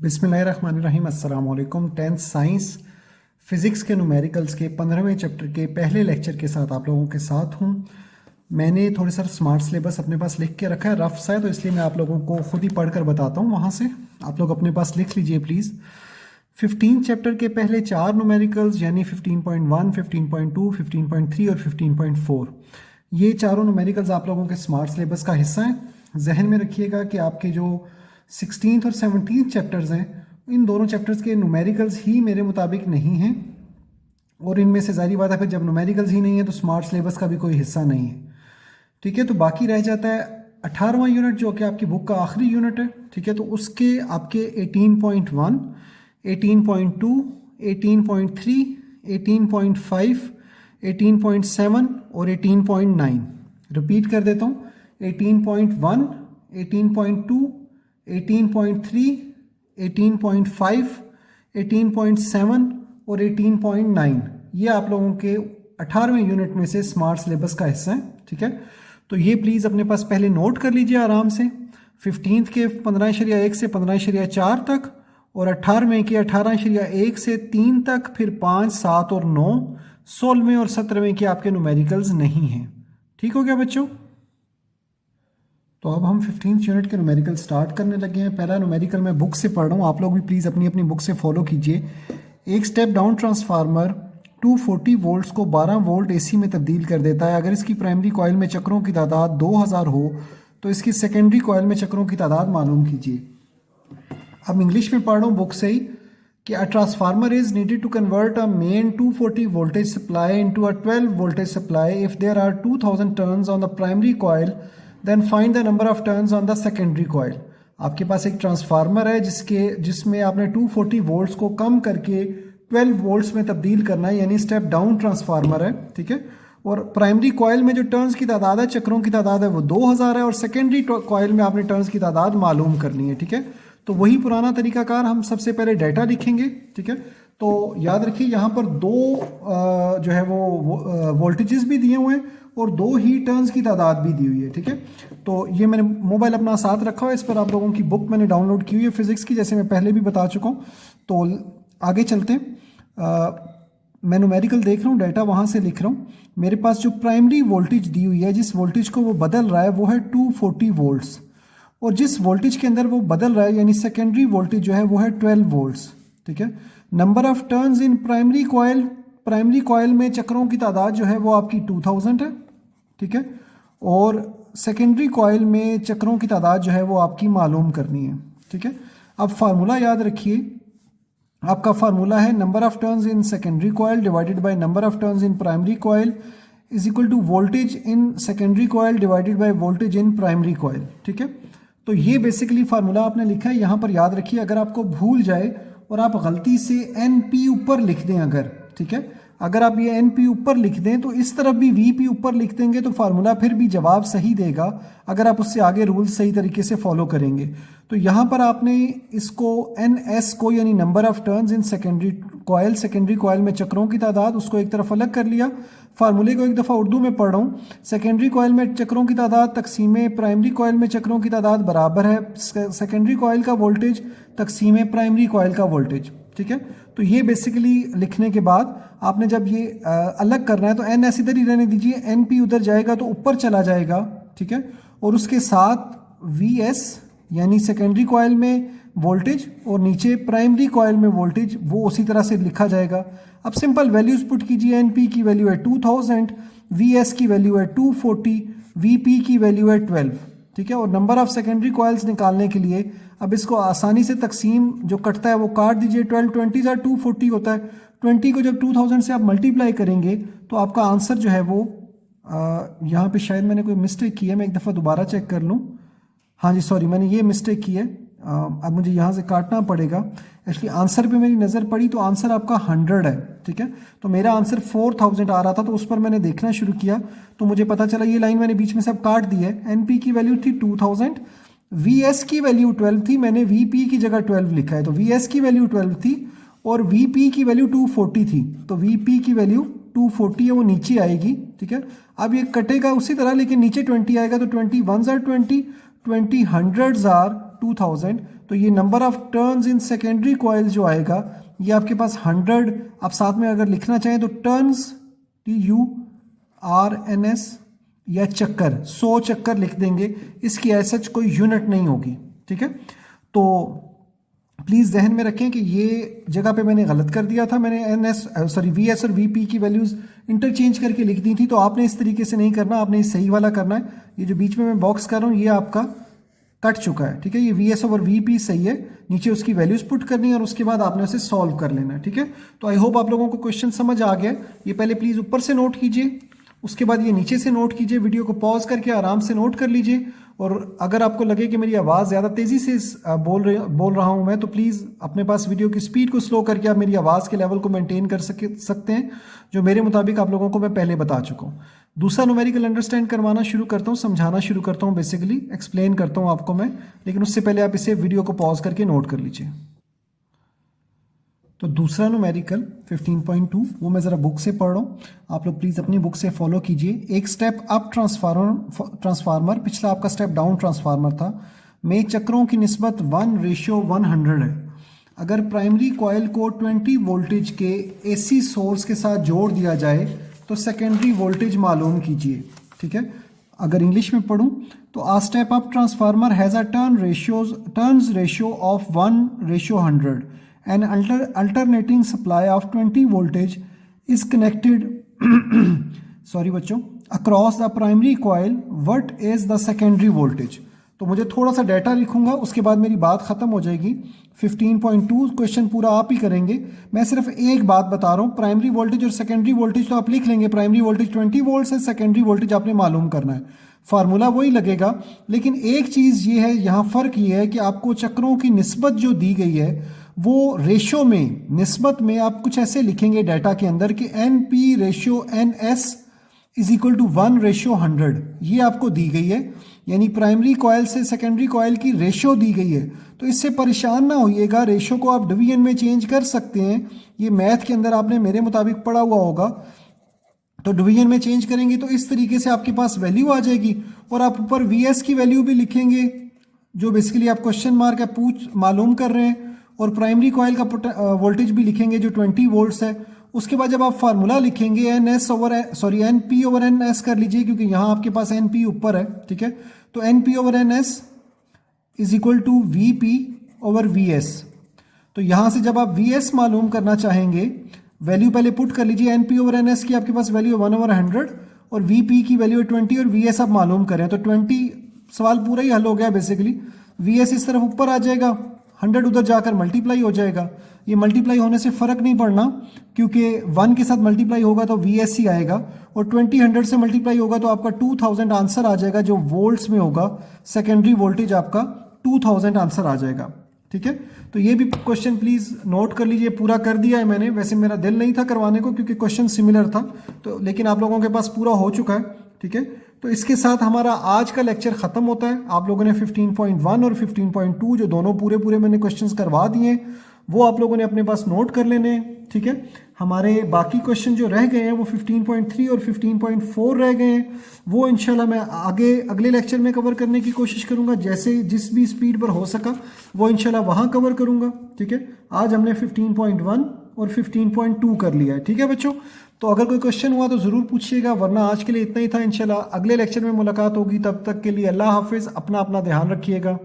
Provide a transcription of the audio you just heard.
बिस्मिल्लाहिर्रहमानिर्रहीम अस्सलाम वालेकुम। 10th साइंस फिज़िक्स के न्यूमेरिकल्स के 15वें चैप्टर के पहले लेक्चर के साथ आप लोगों के साथ हूँ। मैंने थोड़े सा स्मार्ट सिलेबस अपने पास लिख के रखा है, रफ सा है, तो इसलिए मैं आप लोगों को खुद ही पढ़ कर बताता हूँ। वहाँ से आप लोग अपने पास लिख लीजिए प्लीज़। 15 चैप्टर के पहले 4 न्यूमेरिकल्स यानी 15.1, 15.2, 15.3 और 15.4 ये चारों न्यूमेरिकल्स आप लोगों के स्मार्ट सिलेबस का हिस्सा हैं। जहन में रखिएगा कि आपके जो 16th और 17th चैप्टर्स हैं, इन दोनों चैप्टर्स के न्यूमेरिकल्स ही मेरे मुताबिक नहीं हैं, और इनमें से ज़ाहिर बात है फिर जब न्यूमेरिकल्स ही नहीं है तो स्मार्ट सिलेबस का भी कोई हिस्सा नहीं है। ठीक है, तो बाकी रह जाता है 18वां यूनिट जो कि आपकी बुक का आखिरी यूनिट है। ठीक है, तो उसके आपके 18.1, 18.2, 18.3, 18.5, 18.7 और 18.9 रिपीट कर देता हूँ। 18.1, 18.2, 18.3, 18.5, 18.7 और 18.9 ये आप लोगों के 18वें यूनिट में से स्मार्ट सिलेबस का हिस्सा है। ठीक है, तो ये प्लीज़ अपने पास पहले नोट कर लीजिए आराम से। 15th के 15.1 से 15.4 तक, और 18वें के 18.1 से 3 तक, फिर 5, 7 और 9, 16वें और 17वें के आपके न्यूमेरिकल्स नहीं हैं। ठीक हो गया बच्चों? तो अब हम 15th यूनिट के न्यूमेरिकल स्टार्ट करने लगे हैं। पहला न्यूमेरिकल मैं बुक से पढ़ रहा हूँ, आप लोग भी प्लीज़ अपनी अपनी बुक से फॉलो कीजिए। एक स्टेप डाउन ट्रांसफार्मर 240 वोल्ट्स को 12 वोल्ट एसी में तब्दील कर देता है। अगर इसकी प्राइमरी कॉइल में चक्रों की तादाद 2000 हो तो इसकी सेकेंडरी कॉइल में चक्रों की तादाद मालूम कीजिए। अब इंग्लिश में पढ़ रहा हूँ बुक से ही कि a transformer is needed to convert a mains 240 voltage supply into a 12 voltage supply if there are 2000 turns on the primary coil, then find the number of turns on the secondary coil. आपके पास एक transformer है जिसमें आपने 240 volts को कम करके 12 volts में तब्दील करना है, यानी स्टेप डाउन ट्रांसफार्मर है। ठीक है, और प्राइमरी कॉइल में जो टर्न्स की तादाद है, चक्रों की तादाद है, वो 2000 है, और सेकेंडरी कॉइल में आपने टर्न्स की तादाद मालूम करनी है। ठीक है, तो वही पुराना तरीकाकार, हम सबसे पहले डाटा लिखेंगे। ठीक है, तो याद रखिए यहाँ पर दो जो है वो वोल्टेजेस भी दिए हुए हैं और 2 ही टर्न्स की तादाद भी दी हुई है। ठीक है, तो ये मैंने मोबाइल अपना साथ रखा हुआ है, इस पर आप लोगों की बुक मैंने डाउनलोड की हुई है फिजिक्स की, जैसे मैं पहले भी बता चुका हूँ। तो आगे चलते हैं। मैं न्यूमेरिकल देख रहा हूँ, डाटा वहाँ से लिख रहा हूँ। मेरे पास जो प्राइमरी वोल्टेज दी हुई है, जिस वोल्टेज को वो बदल रहा है, वो है 240 वोल्ट्स, और जिस वोल्टेज के अंदर वो बदल रहा है यानी सेकेंडरी वोल्टेज जो है वो है 12 वोल्ट्स। ठीक है, number of turns in primary coil में चक्रों की तादाद जो है वो आपकी 2000 है। ठीक है, और सेकेंडरी कॉइल में चक्रों की तादाद जो है वो आपकी मालूम करनी है। ठीक है, अब फार्मूला याद रखिए, आपका फार्मूला है number of turns in secondary coil divided by number of turns in primary coil is equal to voltage in secondary coil divided by voltage in primary coil. ठीक है, तो ये बेसिकली फार्मूला आपने लिखा है। यहाँ पर याद रखिए, अगर आपको भूल जाए और आप गलती से NP ऊपर लिख दें अगर, ठीक है, अगर आप ये NP ऊपर लिख दें तो इस तरफ भी VP ऊपर लिख देंगे तो फार्मूला फिर भी जवाब सही देगा, अगर आप उससे आगे रूल्स सही तरीके से फॉलो करेंगे। तो यहाँ पर आपने इसको NS को यानी number of turns in secondary coil में चक्रों की तादाद, उसको एक तरफ अलग कर लिया। फार्मूले को एक दफ़ा उर्दू में पढ़ रहा हूँ। सेकेंडरी कॉइल में चक्रों की तादाद तकसीम प्राइमरी कॉइल में चक्रों की तादाद बराबर है सेकेंडरी कॉइल का वोल्टेज तकसीम प्राइमरी कॉइल का वोल्टेज। ठीक है, तो ये बेसिकली लिखने के बाद आपने जब ये अलग करना है तो NS इधर ही रहने दीजिए, NP उधर जाएगा तो ऊपर चला जाएगा। ठीक है, और उसके साथ VS यानी सेकेंडरी कॉइल में वोल्टेज और नीचे प्राइमरी कॉइल में वोल्टेज, वो उसी तरह से लिखा जाएगा। अब सिंपल वैल्यूज पुट कीजिए। NP की वैल्यू है 2000, VS की वैल्यू है 240, VP की वैल्यू है 12। ठीक है, और नंबर ऑफ सेकेंडरी कॉइल्स निकालने के लिए अब इसको आसानी से तकसीम जो कटता है वो काट दीजिए। 12 20 या 240 होता है। 20 को जब 2000 से आप मल्टीप्लाई करेंगे तो आपका आंसर जो है वो यहाँ पे शायद मैंने कोई मिस्टेक की है, मैं एक दफ़ा दोबारा चेक कर लूँ। हाँ जी, सॉरी, मैंने ये मिस्टेक की है। अब मुझे यहाँ से काटना पड़ेगा। एक्चुअली आंसर पे मेरी नज़र पड़ी तो आंसर आपका 100 है। ठीक है, तो मेरा आंसर 4000 आ रहा था, तो उस पर मैंने देखना शुरू किया तो मुझे पता चला ये लाइन मैंने बीच में सब काट दी है। NP की वैल्यू थी 2000, VS की वैल्यू 12 थी, मैंने VP की जगह 12 लिखा है, तो VS की वैल्यू 12 थी और VP की वैल्यू 240 थी, तो VP की वैल्यू 240 है, वो नीचे आएगी। ठीक है, अब ये कटेगा उसी तरह लेकिन नीचे 20 आएगा, तो 20 1s are 20, 20 100s are 2000, तो ये number of turns in secondary coil जो आएगा ये आपके पास 100, आप साथ में अगर लिखना चाहें तो टर्न्स TURNS या चक्कर 100 चक्कर लिख देंगे, इसकी ऐसा कोई यूनिट नहीं होगी, ठीक है। तो प्लीज़ जहन में रखें कि ये जगह पे मैंने गलत कर दिया था, मैंने VS और VP की वैल्यूज़ इंटरचेंज करके लिख दी थी, तो आपने इस तरीके से नहीं करना, आपने इस सही वाला करना है। ये जो बीच में मैं बॉक्स कर रहा हूँ ये आपका कट चुका है, ठीक है। ये VS ओवर VP सही है, नीचे उसकी वैल्यूज़ पुट करनी है और उसके बाद आपने उसे सॉल्व कर लेना है, ठीक है। तो आई होप आप लोगों को क्वेश्चन समझ आ गया। ये पहले प्लीज़ ऊपर से नोट कीजिए, उसके बाद ये नीचे से नोट कीजिए, वीडियो को पॉज करके आराम से नोट कर लीजिए। और अगर आपको लगे कि मेरी आवाज़ ज़्यादा तेज़ी से बोल रहा हूँ मैं, तो प्लीज़ अपने पास वीडियो की स्पीड को स्लो करके आप मेरी आवाज़ के लेवल को मेंटेन कर सकते हैं, जो मेरे मुताबिक आप लोगों को मैं पहले बता चुका हूँ। दूसरा न्यूमेरिकल अंडरस्टैंड करवाना शुरू करता हूँ, समझाना शुरू करता हूँ, बेसिकली एक्सप्लेन करता हूँ आपको मैं, लेकिन उससे पहले आप इसे वीडियो को पॉज करके नोट कर लीजिए। तो दूसरा न्यूमेरिकल 15.2 वो मैं ज़रा बुक से पढ़ रहा हूँ, आप लोग प्लीज़ अपनी बुक से फॉलो कीजिए। एक स्टेप अप ट्रांसफार्मर, पिछला आपका स्टेप डाउन ट्रांसफार्मर था, में चक्रों की निस्बत 1:100 है। अगर प्राइमरी कॉइल को 20 वोल्टेज के AC सोर्स के साथ जोड़ दिया जाए तो सेकेंडरी वोल्टेज मालूम कीजिए, ठीक है। अगर इंग्लिश में पढ़ूँ तो a step up transformer has a turns ratio of 1:100 and alternating supply of 20 voltage is connected sorry बच्चों across the primary coil. What is the secondary voltage? तो मुझे थोड़ा सा डाटा लिखूंगा, उसके बाद मेरी बात खत्म हो जाएगी। 15.2 क्वेश्चन पूरा आप ही करेंगे, मैं सिर्फ एक बात बता रहा हूँ, प्राइमरी वोल्टेज और सेकेंडरी वोल्टेज तो आप लिख लेंगे। प्राइमरी वोल्टेज 20 वोल्ट है, सेकेंडरी वोल्टेज आपने मालूम करना है, फार्मूला वही लगेगा। लेकिन एक चीज़ ये है, यहाँ फ़र्क ये है कि आपको चक्रों की निस्बत जो दी गई है वो रेशो में, निस्बत में आप कुछ ऐसे लिखेंगे डाटा के अंदर कि NP ratio NS is equal to 1:100, ये आपको दी गई है, यानी प्राइमरी कॉयल से सेकेंडरी कॉयल की रेशियो दी गई है। तो इससे परेशान ना होइएगा, रेशियो को आप डिवीजन में चेंज कर सकते हैं, ये मैथ के अंदर आपने मेरे मुताबिक पढ़ा हुआ होगा। तो डिवीजन में चेंज करेंगे तो इस तरीके से आपके पास वैल्यू आ जाएगी, और आप ऊपर VS की वैल्यू भी लिखेंगे जो बेसिकली आप क्वेश्चन मार्क है मालूम कर रहे हैं, और प्राइमरी कॉइल का वोल्टेज भी लिखेंगे जो 20 वोल्ट्स है। उसके बाद जब आप फार्मूला लिखेंगे NP ओवर NS कर लीजिए, क्योंकि यहाँ आपके पास NP ऊपर है, ठीक है। तो NP over NS is equal to VP over VS। तो यहाँ से जब आप VS मालूम करना चाहेंगे, वैल्यू पहले पुट कर लीजिए, NP ओवर NS की आपके पास वैल्यू 1/100 और VP की वैल्यू 20 और VS आप मालूम करें तो 20, सवाल पूरा ही हल हो गया बेसिकली। VS इस तरफ ऊपर आ जाएगा, 100 उधर जाकर मल्टीप्लाई हो जाएगा। ये मल्टीप्लाई होने से फ़र्क नहीं पड़ना, क्योंकि 1 के साथ मल्टीप्लाई होगा तो VS ही आएगा, और 20 100 से मल्टीप्लाई होगा तो आपका 2000 आंसर आ जाएगा, जो वोल्ट्स में होगा। सेकेंडरी वोल्टेज आपका 2000 आंसर आ जाएगा, ठीक है। तो ये भी क्वेश्चन प्लीज़ नोट कर लीजिए, पूरा कर दिया है मैंने, वैसे मेरा दिल नहीं था करवाने को क्योंकि क्वेश्चन सिमिलर था, तो लेकिन आप लोगों के पास पूरा हो चुका है, ठीक है। तो इसके साथ हमारा आज का लेक्चर ख़त्म होता है। आप लोगों ने 15.1 और 15.2 जो दोनों पूरे मैंने क्वेश्चंस करवा दिए हैं, वो आप लोगों ने अपने पास नोट कर लेने हैं, ठीक है। हमारे बाकी क्वेश्चन जो रह गए हैं वो 15.3 और 15.4 रह गए हैं, वो इंशाल्लाह मैं अगले लेक्चर में कवर करने की कोशिश करूंगा, जैसे जिस भी स्पीड पर हो सका वो इंशाल्लाह वहाँ कवर करूंगा, ठीक है। आज हमने 15.1 और 15.2 कर लिया है, ठीक है बच्चों। तो अगर कोई क्वेश्चन हुआ तो ज़रूर पूछिएगा, वरना आज के लिए इतना ही था। इंशाल्लाह अगले लेक्चर में मुलाकात होगी, तब तक के लिए अल्लाह हाफिज़, अपना ध्यान रखिएगा।